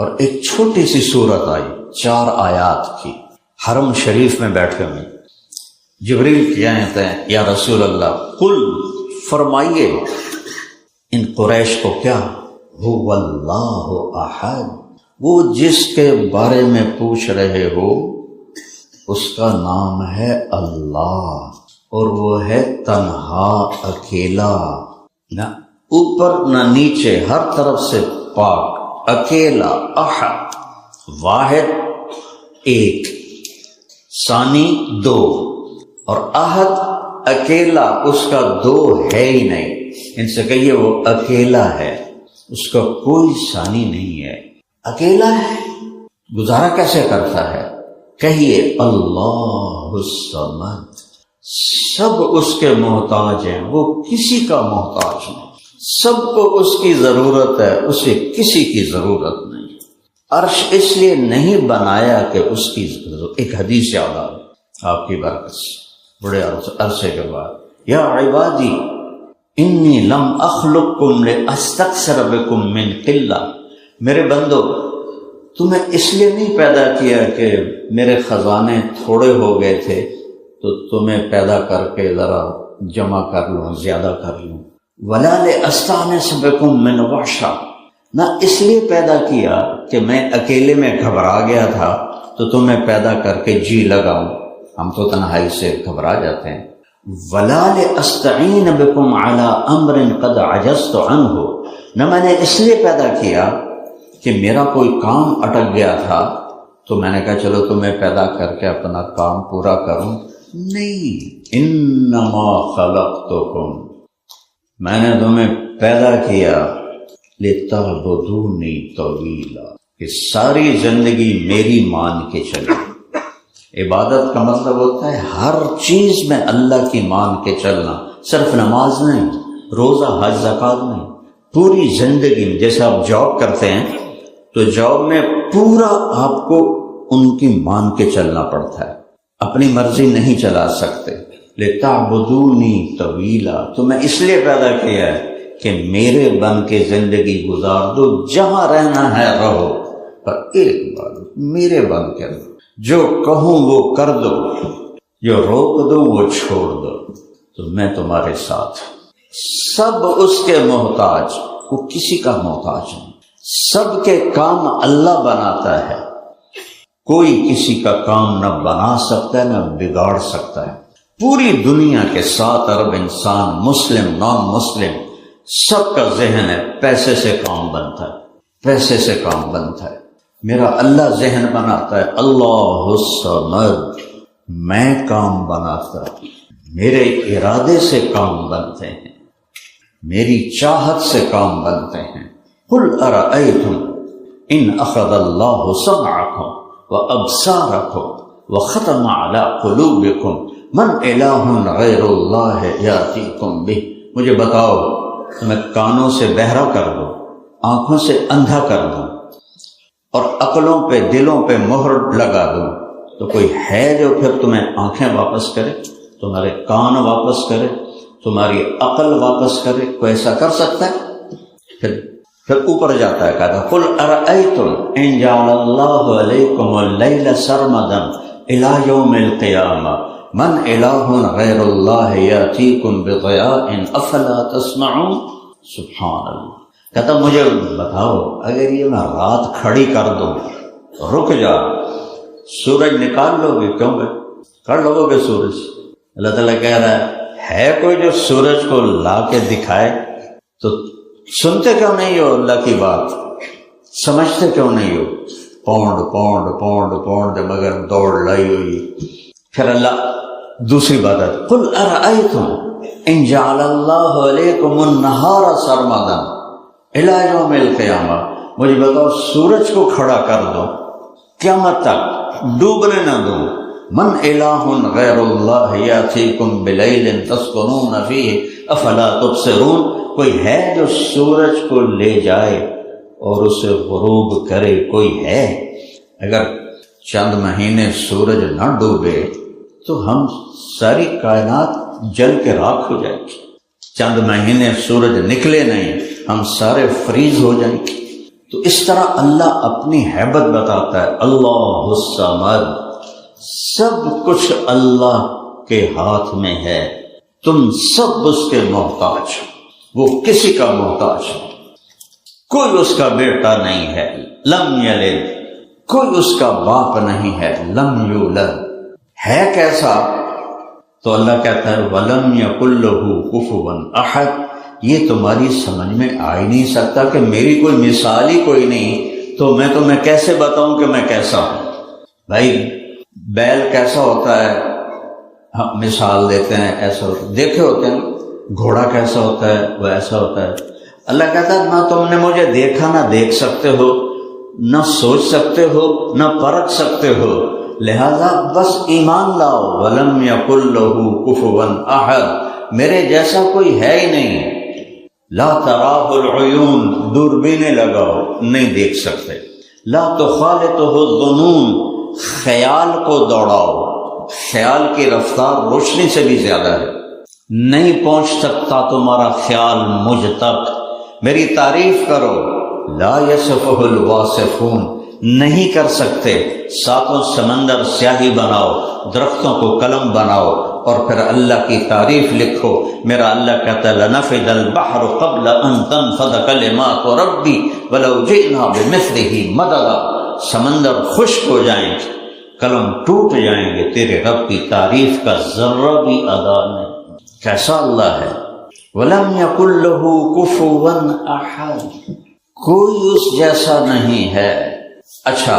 اور ایک چھوٹی سی سورت آئی 4 آیات کی، حرم شریف میں بیٹھے ہوئے جبریل کہتے ہیں یا رسول اللہ قل، فرمائیے ان قریش کو کیا، هو اللہ احد، وہ جس کے بارے میں پوچھ رہے ہو اس کا نام ہے اللہ، اور وہ ہے تنہا، اکیلا، نہ اوپر نہ نیچے، ہر طرف سے پاک، اکیلا، احد، واحد ایک، ثانی 2، اور احد اکیلا، اس کا 2 ہے ہی نہیں۔ ان سے کہیے وہ اکیلا ہے، اس کا کوئی ثانی نہیں ہے، اکیلا ہے، گزارا کیسے کرتا ہے؟ کہیے اللہ الصمد، سب اس کے محتاج ہیں، وہ کسی کا محتاج نہیں، سب کو اس کی ضرورت ہے، اسے کسی کی ضرورت نہیں۔ عرش اس لیے نہیں بنایا کہ اس کی ضرورت، ایک حدیث یاد آ آپ کی برکت سے بڑے عرصے کے بعد، یا عبادی انی لم اخلقکم لاستکثر بکم من قلہ، میرے بندو تمہیں اس لیے نہیں پیدا کیا کہ میرے خزانے تھوڑے ہو گئے تھے تو تمہیں پیدا کر کے ذرا جمع کر لوں، زیادہ کر لوں، ولا لاستانس بکم من وحشہ، نہ اس لیے پیدا کیا کہ میں اکیلے میں گھبرا گیا تھا تو تمہیں پیدا کر کے جی لگاؤں، ہم تو تنہائی سے گھبرا جاتے ہیں، ولا لاستعین بکم علی امر قد عجزت عنہ، نہ میں نے اس لیے پیدا کیا کہ میرا کوئی کام اٹک گیا تھا تو میں نے کہا چلو تمہیں پیدا کر کے اپنا کام پورا کروں، نہیں، انما خلقتکم، میں نے تمہیں پیدا کیا لتعبدونی طویلا، کہ ساری زندگی میری مان کے چلے۔ عبادت کا مطلب ہوتا ہے ہر چیز میں اللہ کی مان کے چلنا، صرف نماز نہیں، روزہ، حج، زکوٰۃ نہیں، پوری زندگی میں۔ جیسے آپ جاب کرتے ہیں تو جاب میں پورا آپ کو ان کی مان کے چلنا پڑتا ہے، اپنی مرضی نہیں چلا سکتے۔ لتعبدونی طویلا، تو میں اس لیے پیدا کیا ہے کہ میرے بن کے زندگی گزار دو، جہاں رہنا ہے رہو، پر ایک بات میرے بن کے رہو، جو کہوں وہ کر دو، جو روک دو وہ چھوڑ دو، تو میں تمہارے ساتھ۔ سب اس کے محتاج، وہ کسی کا محتاج نہیں، سب کے کام اللہ بناتا ہے، کوئی کسی کا کام نہ بنا سکتا ہے نہ بگاڑ سکتا ہے۔ پوری دنیا کے 7 ارب انسان، مسلم نان مسلم، سب کا ذہن ہے پیسے سے کام بنتا ہے، پیسے سے کام بنتا ہے۔ میرا اللہ ذہن بناتا ہے، اللہ الصمد، میں کام بناتا، میرے ارادے سے کام بنتے ہیں، میری چاہت سے کام بنتے ہیں۔ قل ارأیتم ان اخذ اللہ سمعکم وابصارکم وختم علی قلوبکم من الہ غیر اللہ یاتیکم بہ، مجھے بتاؤ تمہیں کانوں سے بہرا کر دوں، آنکھوں سے اندھا کر دوں اور عقلوں پہ، دلوں پہ مہر لگا دوں، تو کوئی ہے جو پھر تمہیں آنکھیں واپس کرے، تمہارے کان واپس کرے، تمہاری عقل واپس کرے؟ کوئی ایسا کر سکتا ہے؟ پھر اوپر جاتا ہے، کہتا قل ارأیتم ان جعل اللہ علیکم اللیل سرمدا الی یوم القیامہ من الہ غیر اللہ یاتیکم بضیاء افلا تسمعون۔ سبحان اللہ، کہتا مجھے بتاؤ اگر یہ میں رات کھڑی کر دوں، رک جا، سورج نکال لو گے؟ کیوں گے کر لو گے سورج؟ اللہ تعالیٰ کہہ رہا ہے کوئی جو سورج کو لا کے دکھائے؟ تو سنتے کیوں نہیں ہو اللہ کی بات؟ سمجھتے کیوں نہیں ہو؟ پونڈ پونڈ پونڈ پونڈ مگر دوڑ لائی ہوئی۔ پھر اللہ دوسری بات ہے، قل ارأیتم ان جعل اللہ علیکم النہار سرمدا الی یوم القیامہ، مجھے بتاؤ سورج کو کھڑا کر دو، قیامت تک ڈوبنے نہ دو، من الہ غیر اللہ یاتیکم بلیل تسکنون فیہ افلا تبصرون، کوئی ہے جو سورج کو لے جائے اور اسے غروب کرے؟ کوئی ہے؟ اگر چند مہینے سورج نہ ڈوبے تو ہم ساری کائنات جل کے راکھ ہو جائے گی۔ چند مہینے سورج نکلے نہیں، ہم سارے فریز ہو جائیں گے۔ تو اس طرح اللہ اپنی ہیبت بتاتا ہے، اللہ الصمد، سب کچھ اللہ کے ہاتھ میں ہے، تم سب اس کے محتاج، وہ کسی کا محتاج نہیں، کوئی اس کا بیٹا نہیں ہے، لم یلد، کوئی اس کا باپ نہیں ہے، لم یولد، ہے کیسا؟ تو اللہ کہتا ہے وَلَمْ يَكُن لَّهُ كُفُوًا أَحَدٌ، یہ تمہاری سمجھ میں آ ہی نہیں سکتا کہ میری کوئی مثال ہی کوئی نہیں، تو میں تمہیں کیسے بتاؤں کہ میں کیسا ہوں؟ بھائی بیل کیسا ہوتا ہے، ہم مثال دیتے ہیں، ایسا ہوتا ہے، دیکھے ہوتے ہیں، گھوڑا کیسا ہوتا ہے، وہ ایسا ہوتا ہے۔ اللہ کہتا ہے نہ تم نے مجھے دیکھا، نہ دیکھ سکتے ہو، نہ سوچ سکتے ہو، نہ پرکھ سکتے ہو، لہذا بس ایمان لاؤ، وَلَمْ يَكُن لَّهُ كُفُوًا أَحَدٌ، میرے جیسا کوئی ہے ہی نہیں، لا تراہ العیون، دوربینیں لگاؤ، نہیں دیکھ سکتے، لا تخالطہ الظنون، خیال کو دوڑاؤ، خیال کی رفتار روشنی سے بھی زیادہ ہے، نہیں پہنچ سکتا تمہارا خیال مجھ تک، میری تعریف کرو، لا یصفہ الواصفون، نہیں کر سکتے، ساتوں سمندر سیاہی بناؤ، درختوں کو قلم بناؤ اور پھر اللہ کی تعریف لکھو۔ میرا اللہ کہتا ہے لنفد البحر قبل ان تنفد کلمات ربی ولو جئنا بمثلہ مددا، سمندر خشک ہو جائیں گے، قلم ٹوٹ جائیں گے، تیرے رب کی تعریف کا ذرہ بھی ادا نہیں۔ کیسا اللہ ہے؟ وَلَمْ يَكُن لَّهُ كُفُوًا أَحَدٌ، کوئی اس جیسا نہیں ہے۔ اچھا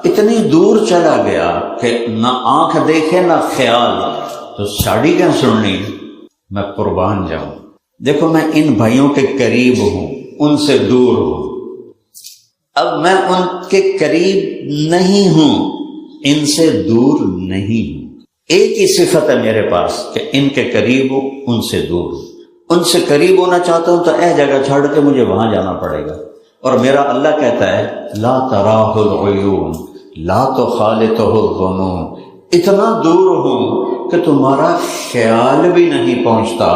اتنی دور چلا گیا کہ نہ آنکھ دیکھے نہ خیال، تو ساڑی کیا سننی؟ میں قربان جاؤں، دیکھو میں ان بھائیوں کے قریب ہوں، ان سے دور ہوں، اب میں ان کے قریب نہیں ہوں، ان سے دور نہیں ہوں، ایک ہی صفت ہے میرے پاس کہ ان کے قریب ہوں، ان سے دور ہوں۔ ان سے قریب ہونا چاہتا ہوں تو جگہ چھوڑ کے مجھے وہاں جانا پڑے گا، اور میرا اللہ کہتا ہے لا تراہ العیون لا تخالطہ الظنون، اتنا دور ہوں کہ تمہارا خیال بھی نہیں پہنچتا۔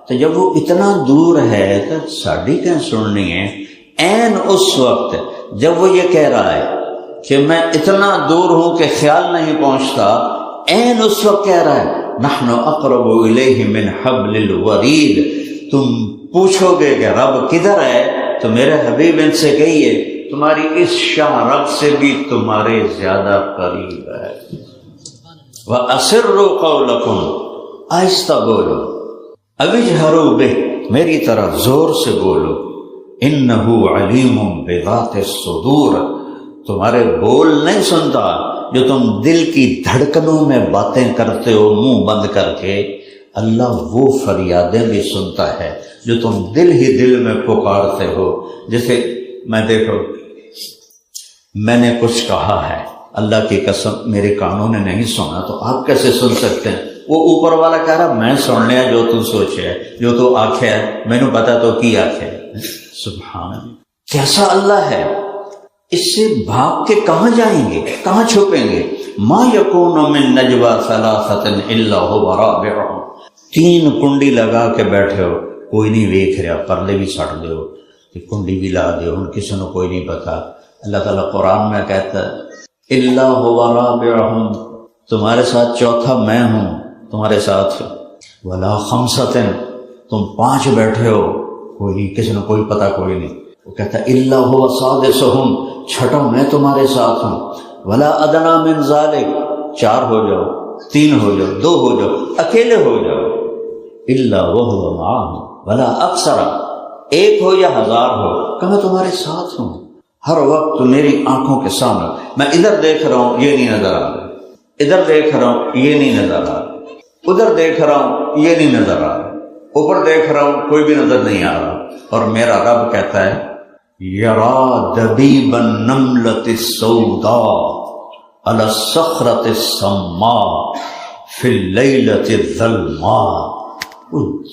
تو جب وہ اتنا دور ہے تو ساڑی کیا سننی ہے؟ عین اس وقت جب وہ یہ کہہ رہا ہے کہ میں اتنا دور ہوں کہ خیال نہیں پہنچتا، عین اس وقت کہہ رہا ہے نحن اقرب الیہ من حبل الورید، تم پوچھو گے کہ رب کدھر ہے تو میرے حبیب ان سے کہیے تمہاری اس شاہ رب سے بھی تمہارے زیادہ قریب ہے۔ وَأَسِرُّوا قَوْلَكُمْ، آہستہ بولو، اَوِجْهَرُوا بِهِ، میری طرح زور سے بولو، إِنَّهُ عَلِيمٌ بِذَاتِ الصُّدُورِ، تمہارے بول نہیں سنتا، جو تم دل کی دھڑکنوں میں باتیں کرتے ہو منہ بند کر کے، اللہ وہ فریادیں بھی سنتا ہے جو تم دل ہی دل میں پکارتے ہو۔ جیسے میں دیکھو میں نے کچھ کہا ہے، اللہ کی قسم میرے کانوں نے نہیں سنا، تو آپ کیسے سن سکتے ہیں؟ وہ اوپر والا کہہ رہا میں سن لیا جو تو سوچے ہے، جو تو آنکھیں ہے، میں نے پتا تو کی آنکھیں۔ سبحان اللہ، کیسا اللہ ہے! اس سے بھاگ کے کہاں جائیں گے، کہاں چھپیں گے؟ ما یکون من نجوی ثلاثۃ الا هو رابعهم، تین کنڈی لگا کے بیٹھے ہو، کوئی نہیں دیکھ رہا، پردے بھی سٹ دو، کنڈی بھی لا دو، ان کسی نے کوئی نہیں پتا۔ اللہ تعالیٰ قرآن میں کہتا ہے الا هو رابعهم، تمہارے ساتھ چوتھا میں ہوں تمہارے ساتھ، ولا خمسۃ، تم پانچ بیٹھے ہو، کوئی نہیں، کسی نے کوئی پتا کوئی نہیں۔ وہ کہتا ہے الا هو سادسهم، چھٹا میں تمہارے ساتھ ہوں، ولا ادنی من ذلک، چار ہو جاؤ، تین ہو جاؤ، دو ہو جاؤ، اکیلے ہو جاؤ، الا وهو معهم ولا اکثر، ایک ہو یا ہزار ہو، کہ میں تمہارے ساتھ ہوں، ہر وقت میری آنکھوں کے سامنے، میں ادھر دیکھ رہا ہوں یہ نہیں نظر آ رہا، ادھر دیکھ رہا ہوں یہ نہیں نظر آ رہا، ادھر دیکھ رہا ہوں یہ نہیں نظر آ رہا، اوپر دیکھ رہا ہوں کوئی بھی نظر نہیں آ رہا۔ اور میرا رب کہتا ہے یرا دبیب النملۃ السوداء علی الصخرۃ الصماء فی اللیلۃ الظلماء۔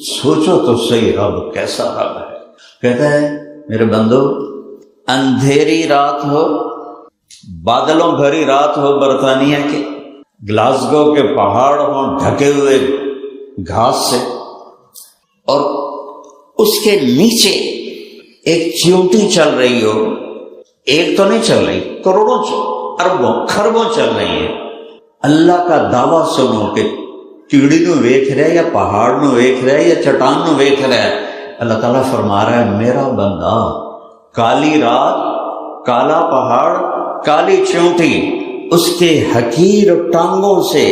سوچو تو صحیح رب کیسا رب ہے۔ کہتا ہے میرے بندو، اندھیری رات ہو، بادلوں بھری رات ہو برطانیہ کے، گلاسگو کے پہاڑ ہوں ڈھکے ہوئے گھاس سے، اور اس کے نیچے ایک چیونٹی چل رہی ہو، ایک تو نہیں چل رہی، کروڑوں اربوں خربوں چل رہی ہیں۔ اللہ کا دعویٰ سنو کہ چڑی نو ویکھ رہا ہے یا پہاڑ نو ویکھ رہا ہے یا چٹان نو ویکھ رہا ہے۔ اللہ تعالیٰ فرما رہا ہے میرا بندہ، کالی رات، کالا پہاڑ، کالی چونٹی، اس کے حقیر ٹانگوں سے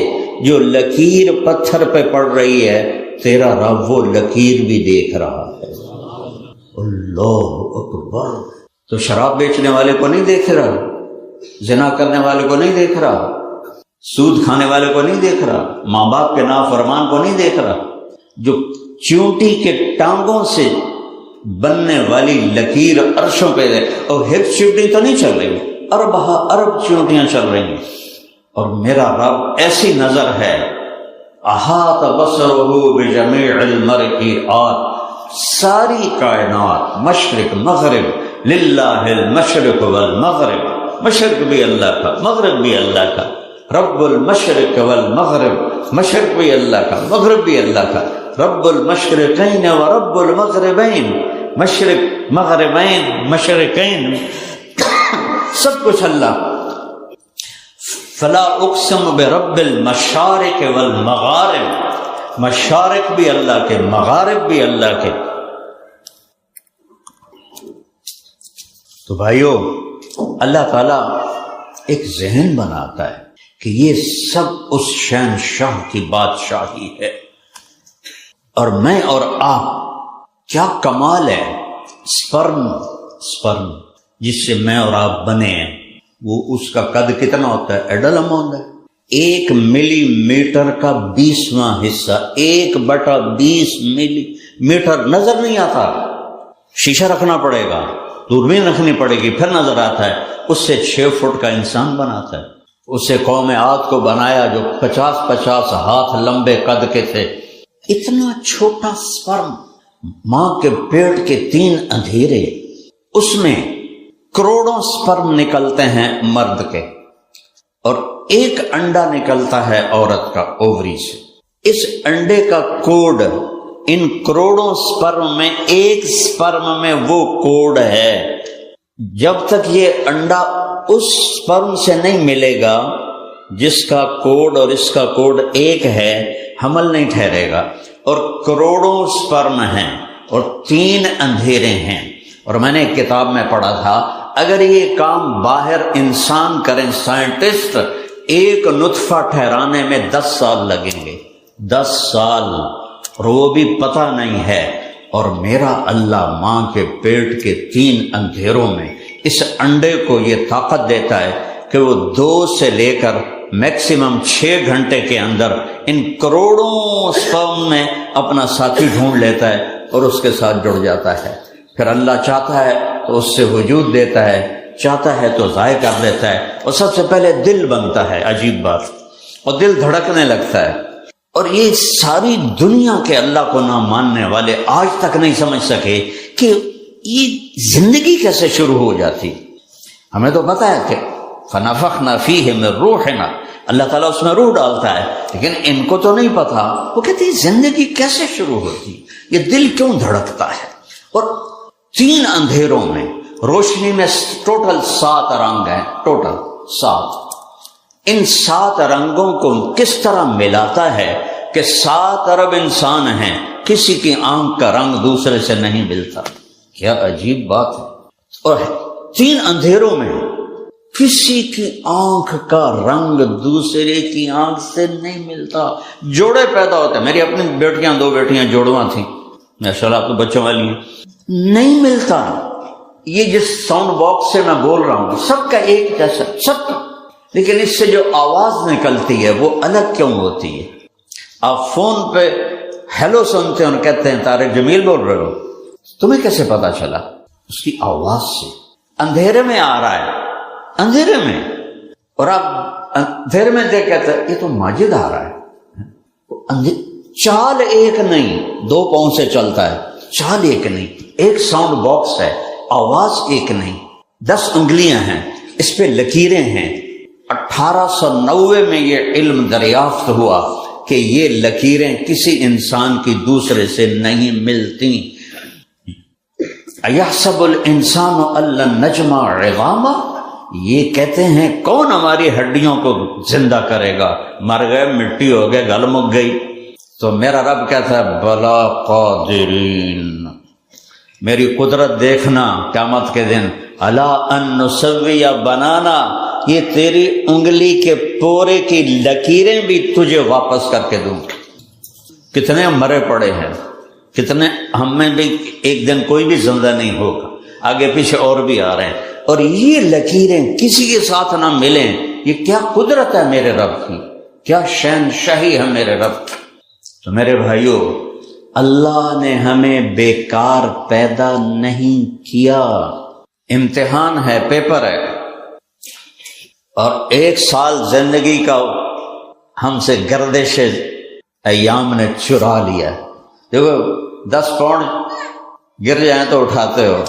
جو لکیر پتھر پہ پڑ رہی ہے، تیرا رب وہ لکیر بھی دیکھ رہا ہے۔ اللہ اکبر۔ تو شراب بیچنے والے کو نہیں دیکھ رہا، زنا کرنے والے کو نہیں دیکھ رہا، سود کھانے والے کو نہیں دیکھ رہا، ماں باپ کے نافرمان کو نہیں دیکھ رہا، جو چونٹی کے ٹانگوں سے بننے والی لکیر عرشوں پہ ہے، اور ہپ چونٹی تو نہیں چل رہی، ارب چونٹیاں چل رہی ہیں، اور میرا رب ایسی نظر ہے، احاط بصرہ بجمیع المرئیات، ساری کائنات مشرق مغرب، للہ المشرق والمغرب، مشرق بھی اللہ کا، مغرب بھی اللہ کا، رب المشرق والمغرب، مشرق بھی اللہ کا، مغرب بھی اللہ کا، رب المشرقین و رب المغربین، مشرق مغربین مشرقین، سب کچھ اللہ۔ فلا اقسم برب المشارق والمغارب، مشارق بھی اللہ کے، مغارب بھی اللہ کے۔ تو بھائیو، اللہ تعالیٰ ایک ذہن بناتا ہے کہ یہ سب اس شہنشاہ کی بادشاہی ہے، اور میں اور آپ، کیا کمال ہے، سپرم جس سے میں اور آپ بنے ہیں، وہ اس کا قد کتنا ہوتا ہے؟ ایڈل اماؤنٹ ہے، 1 ملی میٹر کا 20واں حصہ، 1/20 ملی میٹر نظر نہیں آتا، شیشہ رکھنا پڑے گا، دوربین رکھنی پڑے گی، پھر نظر آتا ہے۔ اس سے 6 فٹ کا انسان بناتا ہے۔ اس سے قوم عاد کو بنایا جو 50 ہاتھ لمبے قد کے تھے۔ اتنا چھوٹا سپرم، ماں کے پیٹ کے 3 اندھیرے، اس میں کروڑوں سپرم نکلتے ہیں مرد کے، اور 1 انڈا نکلتا ہے عورت کا اووری سے۔ اس انڈے کا کوڈ ان کروڑوں سپرم میں، 1 سپرم میں وہ کوڈ ہے۔ جب تک یہ انڈا اس سپرم سے نہیں ملے گا جس کا کوڈ اور اس کا کوڈ 1 ہے، حمل نہیں ٹھہرے گا۔ اور کروڑوں سپرم ہیں اور 3 اندھیرے ہیں۔ اور میں نے ایک کتاب میں پڑھا تھا، اگر یہ کام باہر انسان کریں، سائنٹسٹ، 1 نطفہ ٹھہرانے میں 10 سال لگیں گے، 10 سال، اور وہ بھی پتہ نہیں ہے۔ اور میرا اللہ ماں کے پیٹ کے 3 اندھیروں میں اس انڈے کو یہ طاقت دیتا ہے کہ وہ 2 سے لے کر میکسیمم 6 گھنٹے کے اندر ان کروڑوں سپرم میں اپنا ساتھی ڈھونڈ لیتا ہے اور اس کے ساتھ جڑ جاتا ہے۔ پھر اللہ چاہتا ہے تو اس سے وجود دیتا ہے، چاہتا ہے تو ضائع کر دیتا ہے۔ اور سب سے پہلے دل بنتا ہے، عجیب بات، اور دل دھڑکنے لگتا ہے۔ اور یہ ساری دنیا کے اللہ کو نہ ماننے والے آج تک نہیں سمجھ سکے کہ یہ زندگی کیسے شروع ہو جاتی۔ ہمیں تو پتہ ہے کہ فَنَفَخْنَا فِيهِ مِن رُوحِنَا، اللہ تعالیٰ اس میں روح ڈالتا ہے، لیکن ان کو تو نہیں پتا۔ وہ کہتے ہیں زندگی کیسے شروع ہوتی، یہ دل کیوں دھڑکتا ہے۔ اور 3 اندھیروں میں، روشنی میں ٹوٹل 7 رنگ ہیں، ٹوٹل 7۔ ان 7 رنگوں کو کس طرح ملاتا ہے کہ 7 ارب انسان ہیں، کسی کی آنکھ کا رنگ دوسرے سے نہیں ملتا۔ کیا عجیب بات ہے۔ اور 3 اندھیروں میں کسی کی آنکھ کا رنگ دوسرے کی آنکھ سے نہیں ملتا۔ جوڑے پیدا ہوتے ہیں، میری اپنی بیٹیاں 2 بیٹیاں جوڑواں تھیں، ماشاءاللہ آپ تو بچوں والی ہیں، نہیں ملتا۔ یہ جس ساؤنڈ باکس سے میں بول رہا ہوں سب کا ایک جیسا، سب کا، لیکن اس سے جو آواز نکلتی ہے وہ الگ کیوں ہوتی ہے؟ آپ فون پہ ہیلو سنتے ہیں اور کہتے ہیں طارق جمیل بول رہے ہو، تمہیں کیسے پتا چلا؟ اس کی آواز سے۔ اندھیرے میں آ رہا ہے، اندھیرے میں، اور آپ اندھیرے میں دیکھ کہتے ہیں یہ تو ماجد آ رہا ہے۔ چال ایک نہیں، 2 پاؤں سے چلتا ہے، چال ایک نہیں، ایک ساؤنڈ باکس ہے، آواز ایک نہیں، 10 انگلیاں ہیں، اس پہ لکیریں ہیں۔ 1890 میں یہ علم دریافت ہوا کہ یہ لکیریں کسی انسان کی دوسرے سے نہیں ملتی۔ اَيَحْسَبُ الْإِنسَانُ أَن لَّن نَّجْمَعَ عِظَامَهُ، یہ کہتے ہیں کون ہماری ہڈیوں کو زندہ کرے گا، مر گئے، مٹی ہو گئے، گل مک گئی۔ تو میرا رب کہتا ہے بلا قادرین، میری قدرت دیکھنا قیامت کے دن، الا ان نسوی بنانا، یہ تیری انگلی کے پورے کی لکیریں بھی تجھے واپس کر کے دوں۔ کتنے مرے پڑے ہیں، کتنے ہم میں بھی ایک دن کوئی بھی زندہ نہیں ہوگا، آگے پیچھے اور بھی آ رہے ہیں، اور یہ لکیریں کسی کے ساتھ نہ ملیں۔ یہ کیا قدرت ہے میرے رب کی، کیا شہنشاہی ہے میرے رب کی۔ تو میرے بھائیو، اللہ نے ہمیں بیکار پیدا نہیں کیا، امتحان ہے، پیپر ہے، اور 1 سال زندگی کا ہم سے گردش ایام نے چرا لیا۔ دیکھو 10 پاؤنڈ گر جائیں تو اٹھاتے ہو،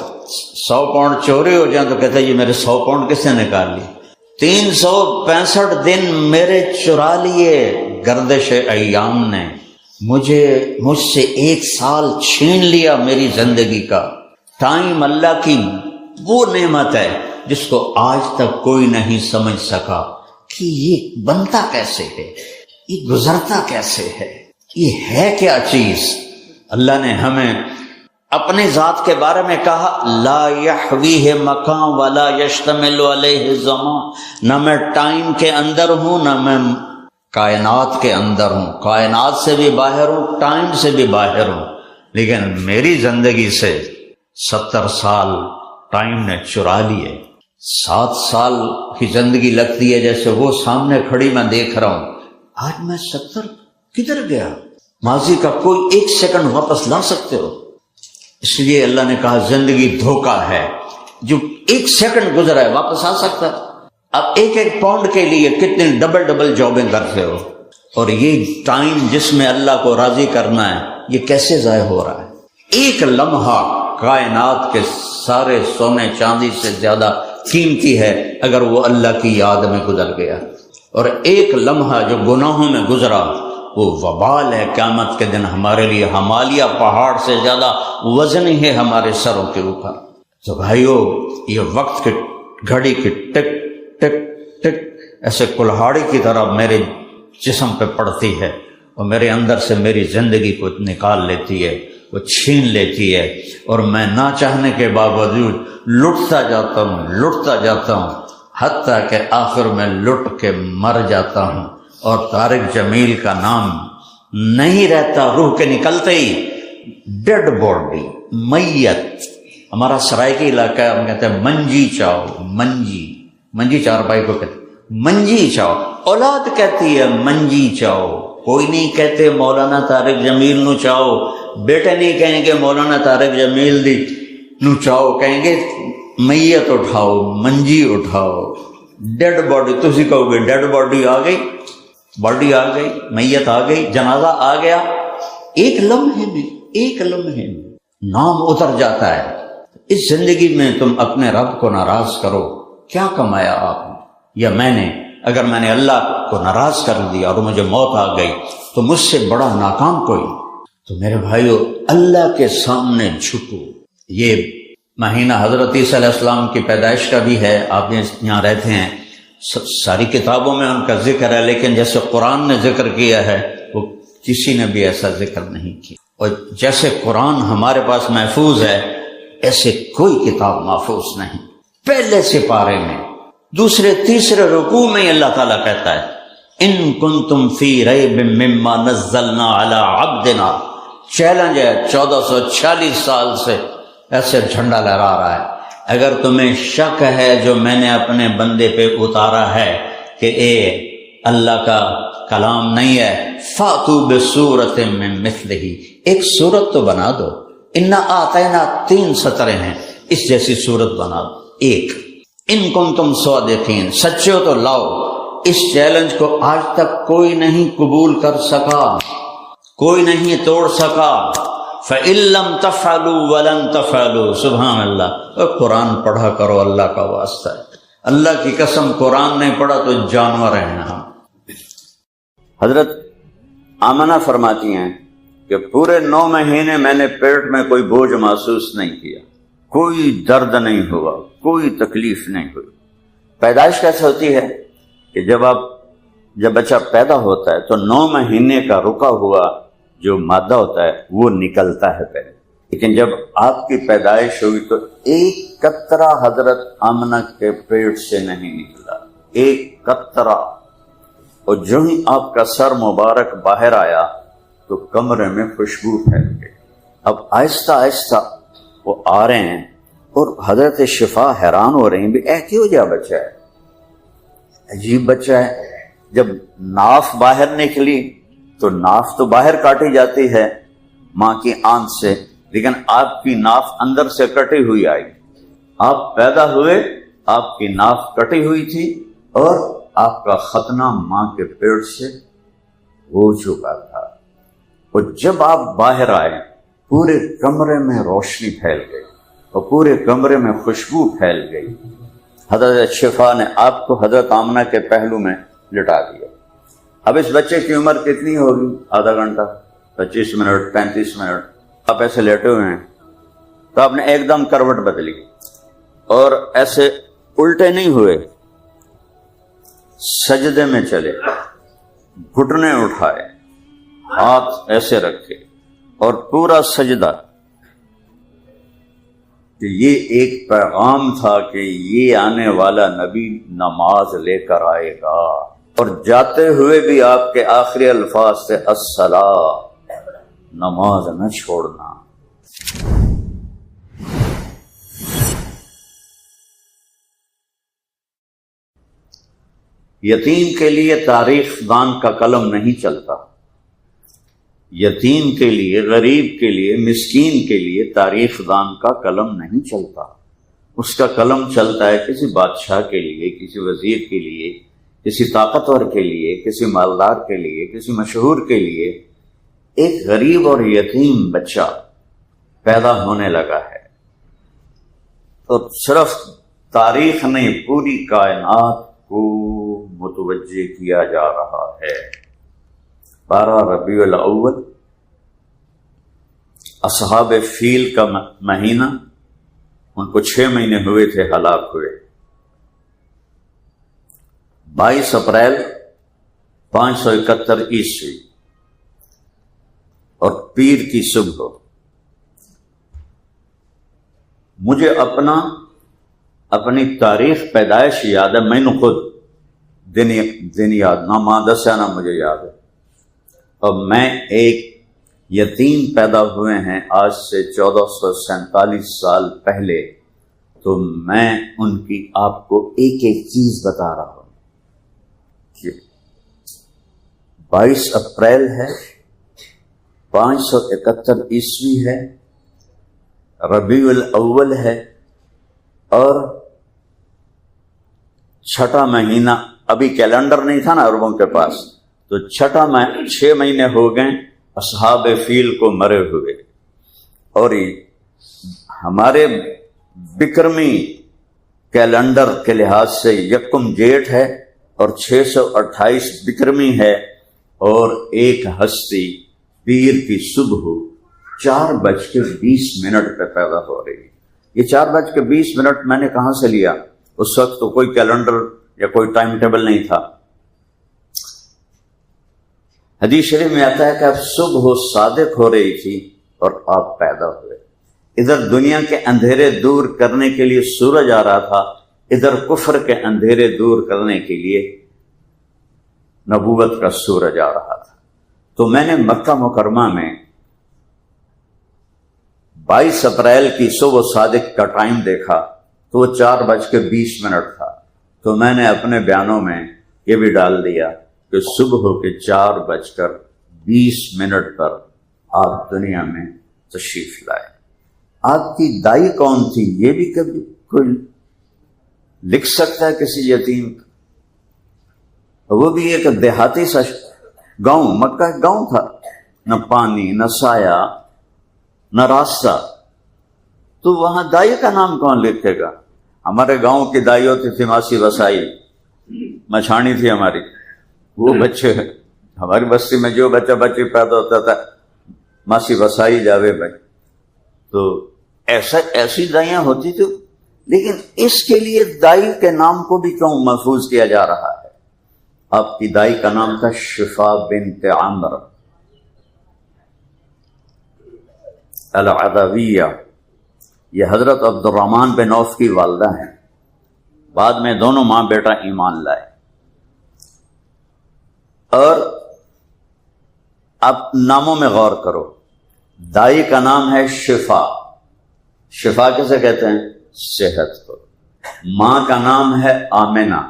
100 پاؤنڈ چوری ہو جائیں تو کہتے ہیں یہ میرے 100 پاؤنڈ کس نے نکال لی؟ 365 دن میرے چرا لیے گردش ایام نے، مجھ سے 1 سال چھین لیا میری زندگی کا۔ ٹائم اللہ کی وہ نعمت ہے جس کو آج تک کوئی نہیں سمجھ سکا کہ یہ بنتا کیسے ہے، یہ گزرتا کیسے ہے، یہ ہے کیا چیز۔ اللہ نے ہمیں اپنے ذات کے بارے میں کہا لا یحویہ مکان ولا یشتمل علیہ زمان، نہ میں ٹائم کے اندر ہوں، نہ میں کائنات کے اندر ہوں، کائنات سے بھی باہر ہوں، ٹائم سے بھی باہر ہوں، لیکن میری زندگی سے 70 سال ٹائم نے چرا لیے۔ 7 سال کی زندگی لگتی ہے جیسے وہ سامنے کھڑی میں دیکھ رہا ہوں، آج میں 70 کدھر گیا؟ ماضی کا کوئی 1 سیکنڈ واپس لا سکتے ہو؟ اس لیے اللہ نے کہا زندگی دھوکہ ہے، جو 1 سیکنڈ گزرا ہے واپس آ سکتا ہے۔ اب 1 پاؤنڈ کے لیے کتنے ڈبل جابیں کرتے ہو، اور یہ ٹائم جس میں اللہ کو راضی کرنا ہے یہ کیسے ضائع ہو رہا ہے۔ 1 لمحہ کائنات کے سارے سونے چاندی سے زیادہ قیمتی ہے اگر وہ اللہ کی یاد میں گزر گیا، اور 1 لمحہ جو گناہوں میں گزرا وہ وبال ہے قیامت کے دن ہمارے لیے، ہمالیہ پہاڑ سے زیادہ وزن ہے ہمارے سروں کے اوپر۔ تو بھائیو، یہ وقت کی گھڑی کی ٹک ٹک ٹک ایسے کلہاڑی کی طرح میرے جسم پہ پڑتی ہے، اور میرے اندر سے میری زندگی کو نکال لیتی ہے، وہ چھین لیتی ہے، اور میں نہ چاہنے کے باوجود لٹتا جاتا ہوں حتیٰ کہ آخر میں لٹ کے مر جاتا ہوں، اور طارق جمیل کا نام نہیں رہتا روح کے نکلتے ہی۔ ڈیڈ باڈی، میت، ہمارا سرائیکی علاقہ ہے، ہم کہتے ہیں منجی چاؤ، منجی چارپائی کو کہتے ہیں منجی چاؤ، اولاد کہتی ہے منجی چاؤ، کوئی نہیں کہتے مولانا طارق جمیل نو چاؤ، بیٹے نہیں کہیں گے مولانا طارق جمیل دی نو چاؤ، کہیں گے میت اٹھاؤ، منجی اٹھاؤ۔ ڈیڈ باڈی تسی کہو گے ڈیڈ باڈی آ گئی، باڈی آ گئی، میت آ گئی، جنازہ آ گیا، 1 لمحے میں نام اتر جاتا ہے۔ اس زندگی میں تم اپنے رب کو ناراض کرو، کیا کمایا آپ نے یا میں نے؟ اگر میں نے اللہ کو ناراض کر دیا اور مجھے موت آ گئی تو مجھ سے بڑا ناکام کوئی۔ تو میرے بھائیو، اللہ کے سامنے جھکو۔ یہ مہینہ حضرت عیسیٰ علیہ السلام کی پیدائش کا بھی ہے، آپ یہاں رہتے ہیں، ساری کتابوں میں ان کا ذکر ہے، لیکن جیسے قرآن نے ذکر کیا ہے وہ کسی نے بھی ایسا ذکر نہیں کیا، اور جیسے قرآن ہمارے پاس محفوظ ہے ایسے کوئی کتاب محفوظ نہیں۔ پہلے سپارے میں 2 3 رکوع میں اللہ تعالیٰ کہتا ہے ان کنتم فی ریب مما نزلنا علی عبدنا، چیلنج ہے 1446 سال سے ایسے جھنڈا لہرا رہا ہے، اگر تمہیں شک ہے جو میں نے اپنے بندے پہ اتارا ہے کہ اے اللہ کا کلام نہیں ہے، فاتو بسورۃ من مثلہ، ایک سورت تو بنا دو، انا آتینا 3 سطریں ہیں، اس جیسی سورت بنا دو ایک، ان کنتم صادقین، سچے ہو تو لاؤ۔ اس چیلنج کو آج تک کوئی نہیں قبول کر سکا، کوئی نہیں توڑ سکا۔ فَإِن لَّمْ تَفْعَلُوا وَلَن تَفْعَلُوا، سبحان اللہ۔ اور قرآن پڑھا کرو، اللہ کا واسطہ ہے، اللہ کی قسم قرآن نہیں پڑھا تو جانور ہیں ہم۔ حضرت آمنہ فرماتی ہیں کہ پورے 9 مہینے میں نے پیٹ میں کوئی بوجھ محسوس نہیں کیا، کوئی درد نہیں ہوا، کوئی تکلیف نہیں ہوئی۔ پیدائش کیسے ہوتی ہے کہ جب بچہ پیدا ہوتا ہے تو 9 مہینے کا رکا ہوا جو مادہ ہوتا ہے وہ نکلتا ہے پہلے، لیکن جب آپ کی پیدائش ہوئی تو ایک قطرہ حضرت آمنہ کے پیٹ سے نہیں نکلا، ایک قطرہ، اور جو ہی آپ کا سر مبارک باہر آیا تو کمرے میں خوشبو پھیل گئی۔ اب آہستہ آہستہ وہ آ رہے ہیں اور حضرت شفا حیران ہو رہی ہیں بھی اے کیوں جا بچہ ہے، عجیب بچہ ہے۔ جب ناف باہر نکلی تو ناف تو باہر کاٹی جاتی ہے ماں کی آنت سے، لیکن آپ کی ناف اندر سے کٹی ہوئی آئی۔ آپ پیدا ہوئے، آپ کی ناف کٹی ہوئی تھی اور آپ کا ختنہ ماں کے پیٹ سے ہو چکا تھا۔ اور جب آپ باہر آئے پورے کمرے میں روشنی پھیل گئی اور پورے کمرے میں خوشبو پھیل گئی۔ حضرت شفا نے آپ کو حضرت آمنہ کے پہلو میں لٹا دیا۔ اب اس بچے کی عمر کتنی ہوگی؟ آدھا گھنٹہ، 25 منٹ، 35 منٹ۔ آپ ایسے لیٹے ہوئے ہیں تو آپ نے ایک دم کروٹ بدلی اور ایسے الٹے نہیں ہوئے، سجدے میں چلے، گھٹنے اٹھائے، ہاتھ ایسے رکھے اور پورا سجدہ، کہ یہ ایک پیغام تھا کہ یہ آنے والا نبی نماز لے کر آئے گا، اور جاتے ہوئے بھی آپ کے آخری الفاظ سے الصلاۃ، نماز نہ چھوڑنا۔ یتیم کے لیے تاریخ دان کا قلم نہیں چلتا، یتیم کے لیے، غریب کے لیے، مسکین کے لیے تاریخ دان کا قلم نہیں چلتا۔ اس کا قلم چلتا ہے کسی بادشاہ کے لیے، کسی وزیر کے لیے، کسی طاقتور کے لیے، کسی مالدار کے لیے، کسی مشہور کے لیے۔ ایک غریب اور یتیم بچہ پیدا ہونے لگا ہے تو صرف تاریخ نہیں، پوری کائنات کو متوجہ کیا جا رہا ہے۔ 12 ربیع الاول اصحاب فیل کا مہینہ، ان کو 6 مہینے ہوئے تھے ہلاک ہوئے۔ 22 اپریل 571 عیسوی اور پیر کی صبح، مجھے اپنی تاریخ پیدائش یاد ہے، میں نے خود دن یاد نہ ماں دسیا نہ مجھے یاد ہے، اور میں ایک یتیم پیدا ہوئے ہیں آج سے 1447 سال پہلے، تو میں ان کی آپ کو ایک ایک چیز بتا رہا ہوں۔ 22 اپریل ہے، 571 عیسوی ہے، ربیع الاول ہے، اور 6واں مہینہ، ابھی کیلنڈر نہیں تھا نا عربوں کے پاس، تو 6 مہینے ہو گئے اصحاب فیل کو مرے ہوئے، اور ہمارے بکرمی کیلنڈر کے لحاظ سے 1 جیٹھ ہے اور 628 بکرمی ہے، اور ایک ہستی پیر کی صبح 4:20 پہ پیدا ہو رہی ہے۔ یہ 4:20 میں نے کہاں سے لیا؟ اس وقت تو کوئی کیلنڈر یا کوئی ٹائم ٹیبل نہیں تھا۔ حدیث شریف میں آتا ہے کہ اب صبح صادق ہو رہی تھی اور آپ پیدا ہوئے۔ ادھر دنیا کے اندھیرے دور کرنے کے لیے سورج آ رہا تھا، ادھر کفر کے اندھیرے دور کرنے کے لیے نبوت کا سورج آ رہا تھا۔ تو میں نے مکہ مکرمہ میں 22 اپریل کی صبح صادق کا ٹائم دیکھا تو وہ 4:20 تھا، تو میں نے اپنے بیانوں میں یہ بھی ڈال دیا کہ صبح کے 4:20 پر آپ دنیا میں تشریف لائے۔ آپ کی دائی کون تھی یہ بھی کبھی کوئی لکھ سکتا ہے کسی یتیم کا؟ وہ بھی ایک دیہاتی سا گاؤں، مکہ گاؤں تھا، نہ پانی، نہ سایہ، نہ راستہ، تو وہاں دائی کا نام کون لکھے گا؟ ہمارے گاؤں کی دائی ہوتی تھی ماسی وسائی، مچھانی تھی ہماری، وہ بچے ہماری بستی میں جو بچی پیدا ہوتا تھا ماسی وسائی جاوے بھائی، تو ایسی دائیاں ہوتی تھی، لیکن اس کے لیے دائی کے نام کو بھی کیوں محفوظ کیا جا رہا ہے؟ آپ کی دائی کا نام تھا شفا بنت عمر العدویہ، یہ حضرت عبد الرحمن بن عوف کی والدہ ہیں، بعد میں دونوں ماں بیٹا ایمان لائے۔ اور اب ناموں میں غور کرو، دائی کا نام ہے شفا، شفا کیسے کہتے ہیں؟ صحت کو۔ ماں کا نام ہے آمنہ،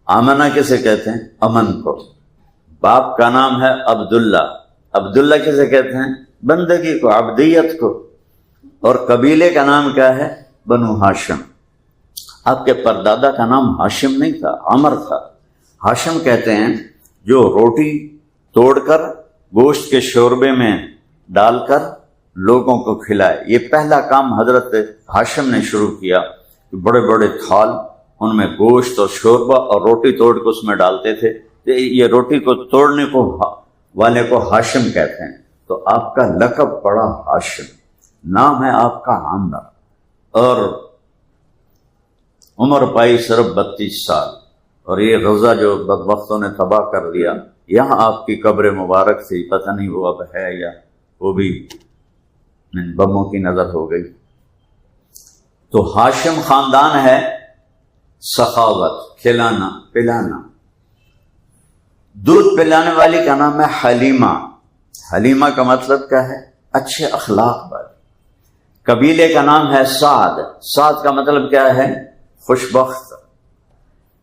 آمنہ کیسے کہتے ہیں؟ امن کو۔ باپ کا نام ہے عبداللہ، عبداللہ کیسے کہتے ہیں؟ بندگی کو، عبدیت کو۔ اور قبیلے کا نام کیا ہے؟ بنو ہاشم۔ آپ کے پردادا کا نام ہاشم نہیں تھا، عمر تھا۔ ہاشم کہتے ہیں جو روٹی توڑ کر گوشت کے شوربے میں ڈال کر لوگوں کو کھلائے۔ یہ پہلا کام حضرت ہاشم نے شروع کیا، بڑے بڑے تھال، ان میں گوشت اور شوربہ اور روٹی توڑ کے اس میں ڈالتے تھے۔ یہ روٹی کو توڑنے کو والے کو ہاشم کہتے ہیں۔ تو آپ کا لقب پڑا ہاشم، نام ہے آپ کا عمر، اور عمر پائی صرف 32 سال۔ اور یہ غزہ جو بدبختوں نے تباہ کر دیا، یہاں آپ کی قبر مبارک تھی، پتہ نہیں وہ اب ہے یا وہ بھی بموں کی نظر ہو گئی۔ تو ہاشم خاندان ہے سخاوت، کھلانا پلانا۔ دودھ پلانے والی کا نام ہے حلیمہ، حلیمہ کا مطلب کیا ہے؟ اچھے اخلاق والی۔ قبیلے کا نام ہے سعد، سعد کا مطلب کیا ہے؟ خوش بخت۔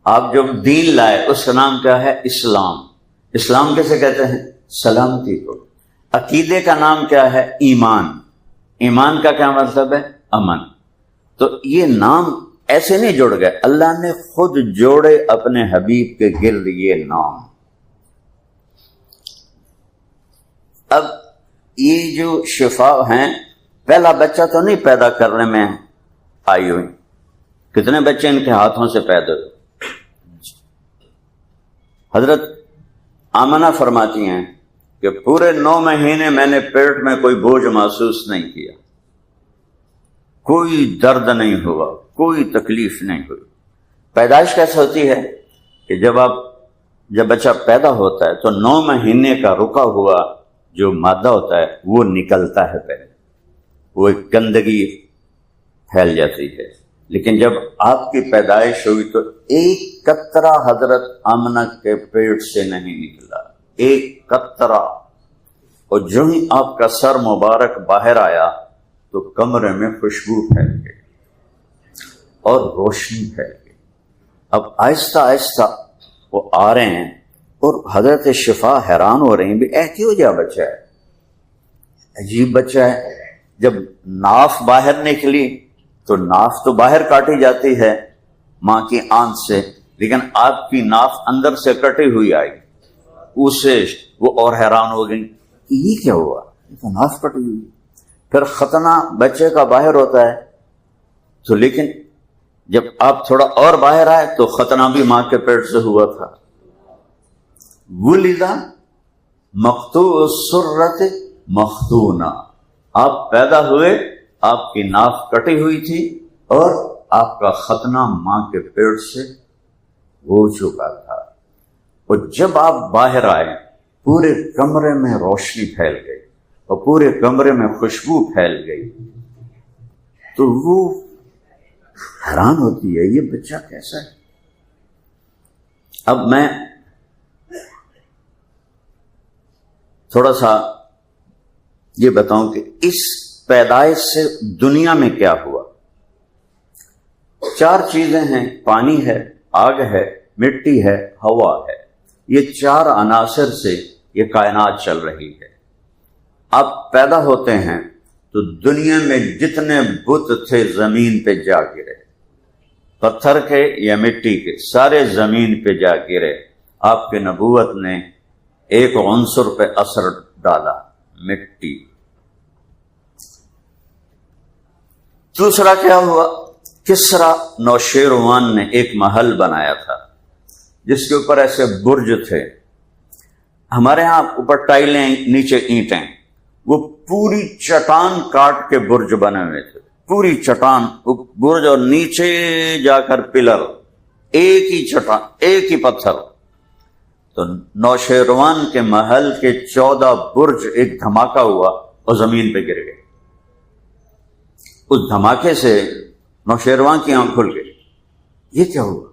آپ جو دین لائے اس کا نام کیا ہے؟ اسلام، اسلام کیسے کہتے ہیں؟ سلامتی کو۔ عقیدے کا نام کیا ہے؟ ایمان، ایمان کا کیا مطلب ہے؟ امن۔ تو یہ نام ایسے نہیں جڑ گئے، اللہ نے خود جوڑے اپنے حبیب کے گرد یہ نام۔ اب یہ جو شفا ہیں، پہلا بچہ تو نہیں پیدا کرنے میں آئی ہوئی، کتنے بچے ان کے ہاتھوں سے پیدا ہوئے۔ حضرت آمنہ فرماتی ہیں کہ پورے 9 مہینے میں نے پیٹ میں کوئی بوجھ محسوس نہیں کیا، کوئی درد نہیں ہوا، کوئی تکلیف نہیں ہوئی۔ پیدائش کیسے ہوتی ہے کہ جب بچہ پیدا ہوتا ہے تو 9 مہینے کا رکا ہوا جو مادہ ہوتا ہے وہ نکلتا ہے، پہلے وہ ایک گندگی پھیل جاتی ہے، لیکن جب آپ کی پیدائش ہوئی تو ایک قطرہ حضرت آمنہ کے پیٹ سے نہیں نکلا، ایک قطرہ۔ اور جو ہی آپ کا سر مبارک باہر آیا تو کمرے میں خوشبو پھیل گئی اور روشنی پھیل گئی۔ اب آہستہ آہستہ وہ آ رہے ہیں اور حضرت شفا حیران ہو رہی ہیں، بھی کیوں جا بچہ ہے، عجیب بچہ ہے۔ جب ناف باہر نکلی تو ناف تو باہر کاٹی جاتی ہے ماں کی آنت سے، لیکن آپ کی ناف اندر سے کٹی ہوئی آئی، اسے وہ اور حیران ہو گئی، یہ کیا ہوا، یہ تو ناف کٹی ہوئی۔ پھر ختنہ بچے کا باہر ہوتا ہے تو، لیکن جب آپ تھوڑا اور باہر آئے تو ختنہ بھی ماں کے پیٹ سے ہوا تھا۔ ولدہ مقطوع السرۃ مختونہ، آپ پیدا ہوئے، آپ کی ناف کٹی ہوئی تھی اور آپ کا ختنہ ماں کے پیٹ سے ہو چکا تھا۔ اور جب آپ باہر آئے پورے کمرے میں روشنی پھیل گئی اور پورے کمرے میں خوشبو پھیل گئی، تو وہ حیران ہوتی ہے، یہ بچہ کیسا ہے۔ اب میں تھوڑا سا یہ بتاؤں کہ اس پیدائش سے دنیا میں کیا ہوا۔ 4 چیزیں ہیں، پانی ہے، آگ ہے، مٹی ہے، ہوا ہے۔ یہ 4 عناصر سے یہ کائنات چل رہی ہے۔ آپ پیدا ہوتے ہیں تو دنیا میں جتنے بت تھے زمین پہ جا گرے، پتھر کے یا مٹی کے، سارے زمین پہ جا گرے۔ آپ کے نبوت نے ایک عنصر پہ اثر ڈالا، مٹی۔ دوسرا کیا ہوا، کسرا نوشیروان نے ایک محل بنایا تھا جس کے اوپر ایسے برج تھے، ہمارے ہاں اوپر ٹائلیں نیچے اینٹیں، وہ پوری چٹان کاٹ کے برج بنے ہوئے تھے، پوری چٹان برج، اور نیچے جا کر پلر، ایک ہی چٹان، ایک ہی پتھر۔ تو نوشیروان کے محل کے 14 برج ایک دھماکہ ہوا اور زمین پہ گر گئے۔ اس دھماکے سے نوشیروان کی آنکھ کھل گئی، یہ کیا ہوا؟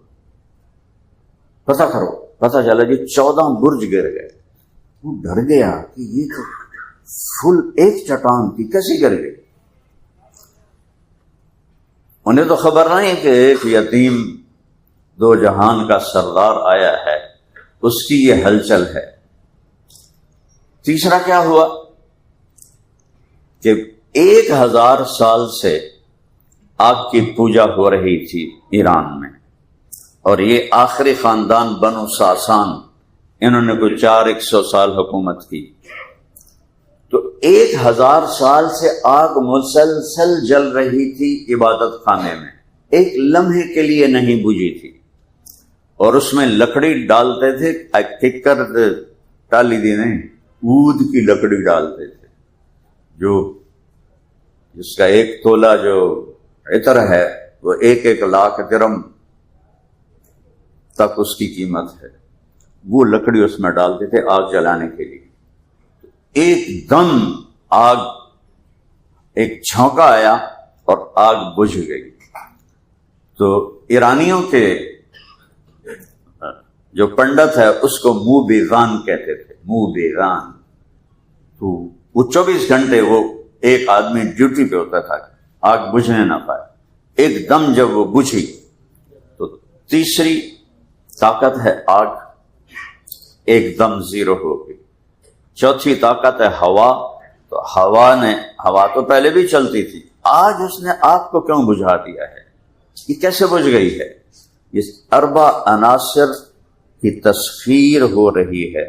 پتہ کرو، پتہ چلا کہ 14 برج گر گئے۔ وہ ڈر گیا کہ یہ تو فل ایک چٹان تھی، کیسے گر گئی؟ انہیں تو خبر نہیں کہ ایک یتیم دو جہان کا سردار آیا ہے، اس کی یہ ہلچل ہے۔ تیسرا کیا ہوا کہ 1000 سال سے آگ کی پوجا ہو رہی تھی ایران میں، اور یہ آخری خاندان بنو ساسان، انہوں نے کوئی 400 سال حکومت کی۔ تو 1000 سال سے آگ مسلسل جل رہی تھی عبادت خانے میں، ایک لمحے کے لیے نہیں بجھی تھی، اور اس میں لکڑی ڈالتے تھے، ککر ٹالی دی نہیں، اود کی لکڑی ڈالتے تھے، جو جس کا 1 تولہ جو عطر ہے وہ 1 لاکھ درم تک اس کی قیمت ہے، وہ لکڑی اس میں ڈالتے تھے آگ جلانے کے لیے۔ ایک دم آگ، ایک جھونکا آیا اور آگ بجھ گئی۔ تو ایرانیوں کے جو پنڈت ہے اس کو منہ بیران کہتے تھے، منہ بیران۔ تو وہ 24 گھنٹے وہ ایک آدمی ڈیوٹی پہ ہوتا تھا، آگ بجھنے نہ پائے۔ ایک دم جب وہ بجھی تو تیسری طاقت ہے آگ، ایک دم زیرو ہو گئی۔ چوتھی طاقت ہے ہوا، تو ہوا تو پہلے بھی چلتی تھی، آج اس نے آگ کو کیوں بجھا دیا ہے؟ یہ کیسے بجھ گئی ہے؟ یہ 4 عناصر کی تسخیر ہو رہی ہے۔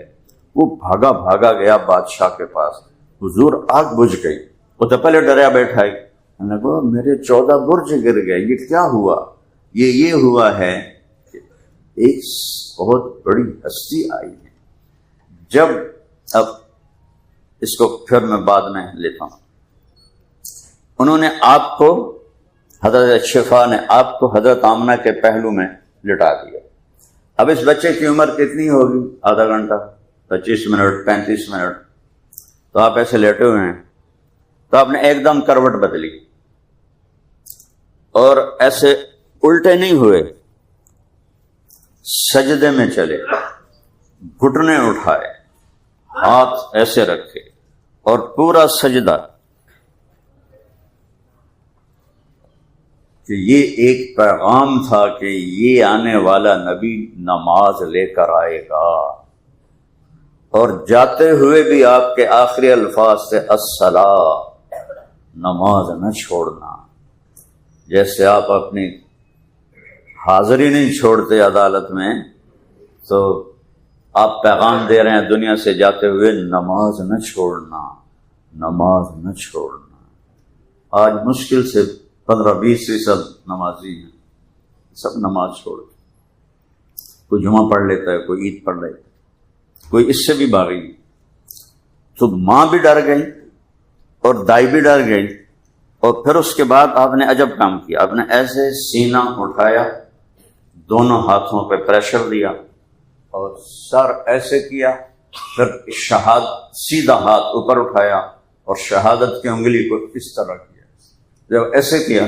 وہ بھاگا بھاگا گیا بادشاہ کے پاس، حضور آگ بجھ گئی۔ وہ تو پہلے ڈریا بیٹھا ہی، میں نے کہا میرے 14 برج گر گئے، یہ کیا ہوا؟ یہ ہوا ہے کہ ایک بہت بڑی ہستی آئی ہے۔ جب اب اس کو پھر میں بعد میں لیتا ہوں، انہوں نے آپ کو، حضرت شفا نے آپ کو حضرت آمنہ کے پہلو میں لٹا دیا۔ اب اس بچے کی عمر کتنی ہوگی؟ آدھا گھنٹہ، 25 منٹ، 35 منٹ۔ تو آپ ایسے لیٹے ہوئے ہیں، تو آپ نے ایک دم کروٹ بدلی اور ایسے الٹے نہیں ہوئے، سجدے میں چلے، گھٹنے اٹھائے، ہاتھ ایسے رکھے اور پورا سجدہ، کہ یہ ایک پیغام تھا کہ یہ آنے والا نبی نماز لے کر آئے گا، اور جاتے ہوئے بھی آپ کے آخری الفاظ سے الصلاۃ، نماز نہ چھوڑنا۔ جیسے آپ اپنی حاضری نہیں چھوڑتے عدالت میں، تو آپ پیغام دے رہے ہیں دنیا سے جاتے ہوئے، نماز نہ چھوڑنا، نماز نہ چھوڑنا۔ آج مشکل سے 15-20% نمازی ہیں، سب نماز چھوڑتے، کوئی جمعہ پڑھ لیتا ہے، کوئی عید پڑھ لیتا ہے، کوئی اس سے بھی باغی۔ تو ماں بھی ڈر گئی اور دائی بھی ڈر گئی، اور پھر اس کے بعد آپ نے عجب کام کیا، آپ نے ایسے سینہ اٹھایا، دونوں ہاتھوں پہ پریشر دیا اور سر ایسے کیا، پھر سیدھا ہاتھ اوپر اٹھایا اور شہادت کی انگلی کو اس طرح کیا۔ جب ایسے کیا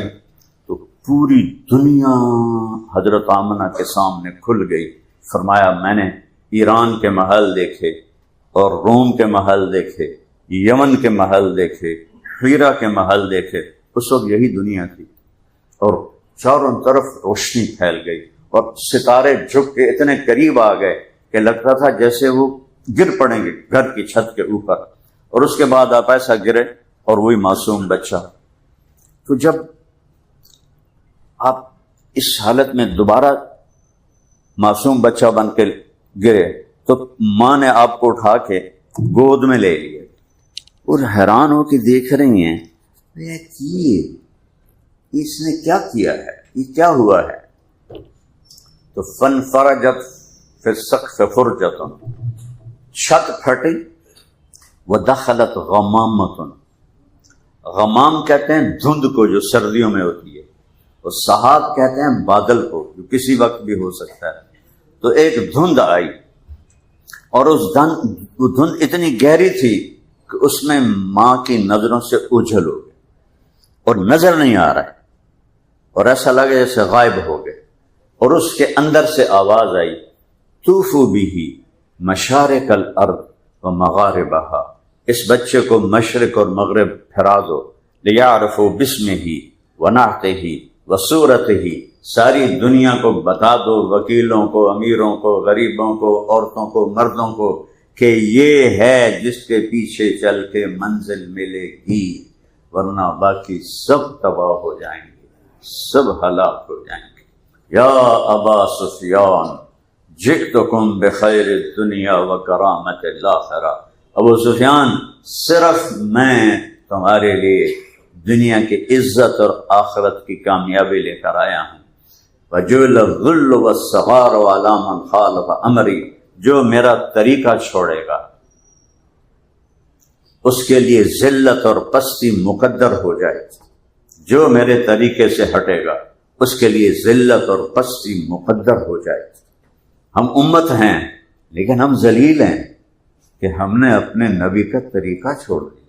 تو پوری دنیا حضرت آمنہ کے سامنے کھل گئی۔ فرمایا میں نے ایران کے محل دیکھے اور روم کے محل دیکھے، یمن کے محل دیکھے، حیرہ کے محل دیکھے، اس وقت یہی دنیا تھی، اور چاروں طرف روشنی پھیل گئی اور ستارے جھک کے اتنے قریب آ گئے کہ لگتا تھا جیسے وہ گر پڑیں گے گھر کی چھت کے اوپر، اور اس کے بعد آپ ایسا گرے اور وہی معصوم بچہ۔ تو جب آپ اس حالت میں دوبارہ معصوم بچہ بن کے گرے تو ماں نے آپ کو اٹھا کے گود میں لے لیے اور حیران ہو کے دیکھ رہی ہیں اس نے کیا کیا ہے، یہ کیا ہوا ہے؟ تو فن فرجت فی السقف فرجۃ، چھت پھٹی وَدَخَلَتْ غَمَامَةٌ، غمام کہتے ہیں دھند کو جو سردیوں میں ہوتی ہے، اور سحاب کہتے ہیں بادل کو جو کسی وقت بھی ہو سکتا ہے۔ تو ایک دھند آئی، اور وہ دھند اتنی گہری تھی کہ اس میں ماں کی نظروں سے اوجھل ہو گئے اور نظر نہیں آ رہا ہے، اور ایسا لگے جیسے غائب ہو گئے۔ اور اس کے اندر سے آواز آئی طوفوا بہ مشارق الارض ومغاربہا، اس بچے کو مشرق اور مغرب پھرا دو، لیعرفوا باسمہ ونعتہ وصورتہ، ساری دنیا کو بتا دو، وکیلوں کو، امیروں کو، غریبوں کو، عورتوں کو، مردوں کو، کہ یہ ہے جس کے پیچھے چل کے منزل ملے گی، ورنہ باقی سب تباہ ہو جائیں گے، سب ہلاک ہو جائیں گے۔ یا ابا سفیان جئتکم بخیر الدنیا وکرامت الآخرہ، ابو سفیان صرف میں تمہارے لیے دنیا کی عزت اور آخرت کی کامیابی لے کر آیا ہوں۔ وجعل الذل والصغار علی من خالف امری، جو میرا طریقہ چھوڑے گا اس کے لیے ذلت اور پستی مقدر ہو جائے گی، جو میرے طریقے سے ہٹے گا اس کے لیے ذلت اور پستی مقدر ہو جائے گی۔ ہم امت ہیں لیکن ہم ذلیل ہیں کہ ہم نے اپنے نبی کا طریقہ چھوڑ دیا،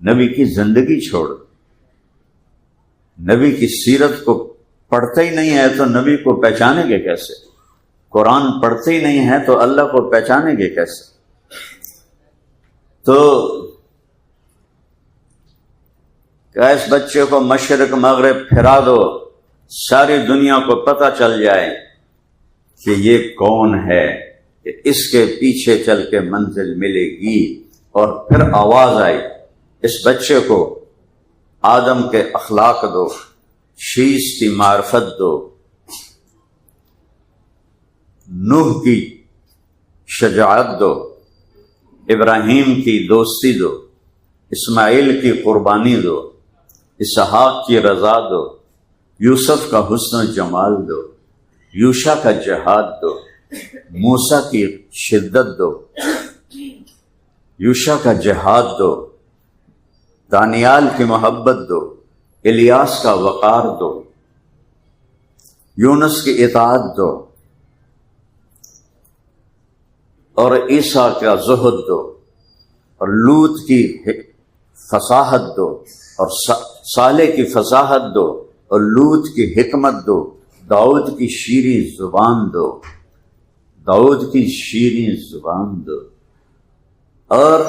نبی کی زندگی چھوڑ دی، نبی کی سیرت کو پڑھتے ہی نہیں ہے تو نبی کو پہچانیں گے کیسے؟ قرآن پڑھتے ہی نہیں ہے تو اللہ کو پہچانیں گے کیسے؟ تو کہ اس بچے کو مشرق مغرب پھرا دو، ساری دنیا کو پتہ چل جائے کہ یہ کون ہے، کہ اس کے پیچھے چل کے منزل ملے گی۔ اور پھر آواز آئی اس بچے کو آدم کے اخلاق دو، شیش کی معرفت دو، نوح کی شجاعت دو، ابراہیم کی دوستی دو، اسماعیل کی قربانی دو، اسحاق کی رضا دو، یوسف کا حسن و جمال دو، یوشع کا جہاد دو، موسیٰ کی شدت دو، یوشع کا جہاد دو، دانیال کی محبت دو، الیاس کا وقار دو، یونس کی اطاعت دو، اور عیسیٰ کا زہد دو، اور لوط کی فصاحت دو، اور صالح کی فصاحت دو، اور لوط کی حکمت دو، داؤد کی شیریں زبان دو، داؤد کی شیریں زبان دو، اور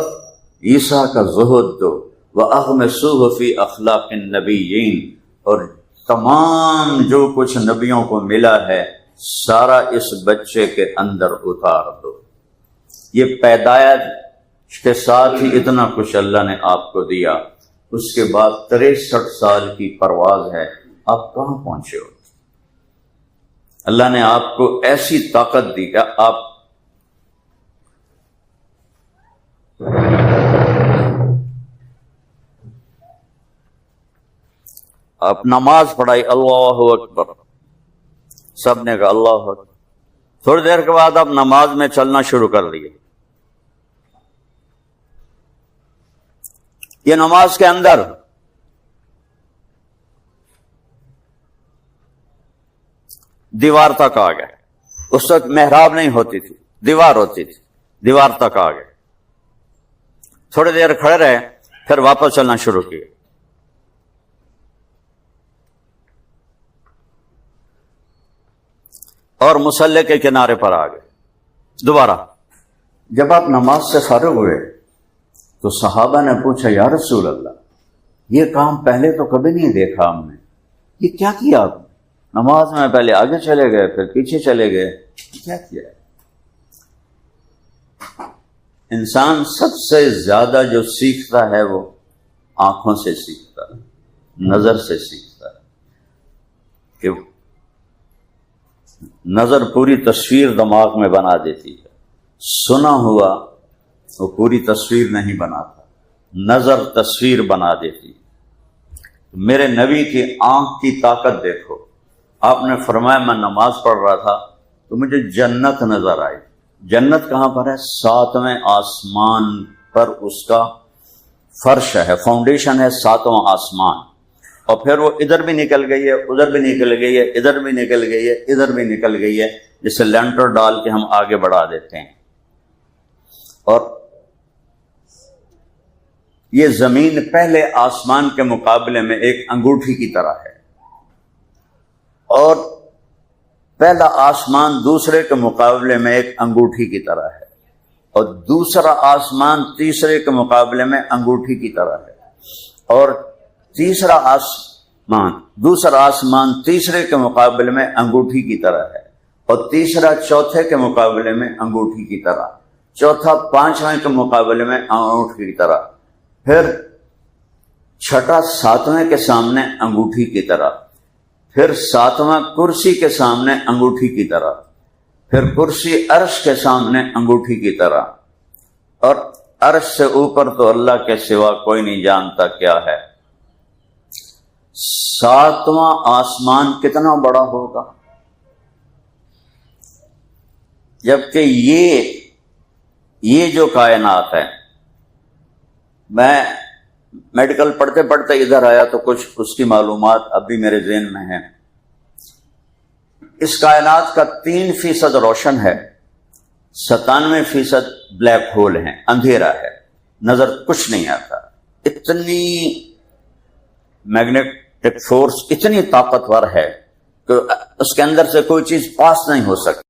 عیسیٰ کا زہد دو، وَأَغْمِسُوهُ فِي أَخْلَاقِ النَّبِيِّينَ، اور تمام جو کچھ نبیوں کو ملا ہے سارا اس بچے کے اندر اتار دو۔ یہ پیدائش کے ساتھ ہی اتنا کچھ اللہ نے آپ کو دیا، اس کے بعد 63 سال کی پرواز ہے، آپ کہاں پہنچے ہو؟ اللہ نے آپ کو ایسی طاقت دی کہ آپ نماز پڑھائی، اللہ اکبر، سب نے کہا اللہ اکبر، تھوڑی دیر کے بعد آپ نماز میں چلنا شروع کر دیے۔ یہ نماز کے اندر دیوار تک آ گئے، اس وقت محراب نہیں ہوتی تھی، دیوار ہوتی تھی، دیوار تک آ گئے، تھوڑی دیر کھڑے رہے، پھر واپس چلنا شروع کیے۔ اور مصلی کے کنارے پر آ گئے دوبارہ۔ جب آپ نماز سے فارغ ہوئے تو صحابہ نے پوچھا یا رسول اللہ، یہ کام پہلے تو کبھی نہیں دیکھا ہم نے، یہ کیا کیا آپ نے؟ نماز میں پہلے آگے چلے گئے پھر پیچھے چلے گئے، کیا کیا ہے؟ انسان سب سے زیادہ جو سیکھتا ہے وہ آنکھوں سے سیکھتا ہے، نظر سے سیکھتا ہے، کہ نظر پوری تصویر دماغ میں بنا دیتی ہے، سنا ہوا وہ پوری تصویر نہیں بناتا، نظر تصویر بنا دیتی ہے۔ میرے نبی کی آنکھ کی طاقت دیکھو، آپ نے فرمایا میں نماز پڑھ رہا تھا تو مجھے جنت نظر آئی۔ جنت کہاں پر ہے؟ 7ویں آسمان پر اس کا فرش ہے، فاؤنڈیشن ہے 7واں آسمان، اور پھر وہ ادھر بھی نکل گئی ہے، ادھر بھی نکل گئی ہے، ادھر بھی نکل گئی ہے، ادھر بھی نکل گئی ہے، جسے لینٹر ڈال کے ہم آگے بڑھا دیتے ہیں۔ اور یہ زمین پہلے آسمان کے مقابلے میں ایک انگوٹھی کی طرح ہے، اور پہلا آسمان دوسرے کے مقابلے میں ایک انگوٹھی کی طرح ہے، اور دوسرا آسمان تیسرے کے مقابلے میں انگوٹھی کی طرح ہے، اور دوسرا آسمان تیسرے کے مقابلے میں انگوٹھی کی طرح ہے، اور تیسرا چوتھے کے مقابلے میں انگوٹھی کی طرح، چوتھا پانچویں کے مقابلے میں انگوٹھی کی طرح، پھر چھٹا ساتویں کے سامنے انگوٹھی کی طرح، پھر ساتواں کرسی کے سامنے انگوٹھی کی طرح، پھر کرسی عرش کے سامنے انگوٹھی کی طرح، اور عرش سے اوپر تو اللہ کے سوا کوئی نہیں جانتا کیا ہے۔ 7واں آسمان کتنا بڑا ہوگا، جبکہ یہ جو کائنات ہے، میں میڈیکل پڑھتے پڑھتے ادھر آیا تو کچھ اس کی معلومات اب بھی میرے ذہن میں ہیں۔ اس کائنات کا 3% روشن ہے، 97% بلیک ہول ہیں، اندھیرا ہے، نظر کچھ نہیں آتا۔ اتنی میگنیٹک فورس اتنی طاقتور ہے کہ اس کے اندر سے کوئی چیز پاس نہیں ہو سکتی۔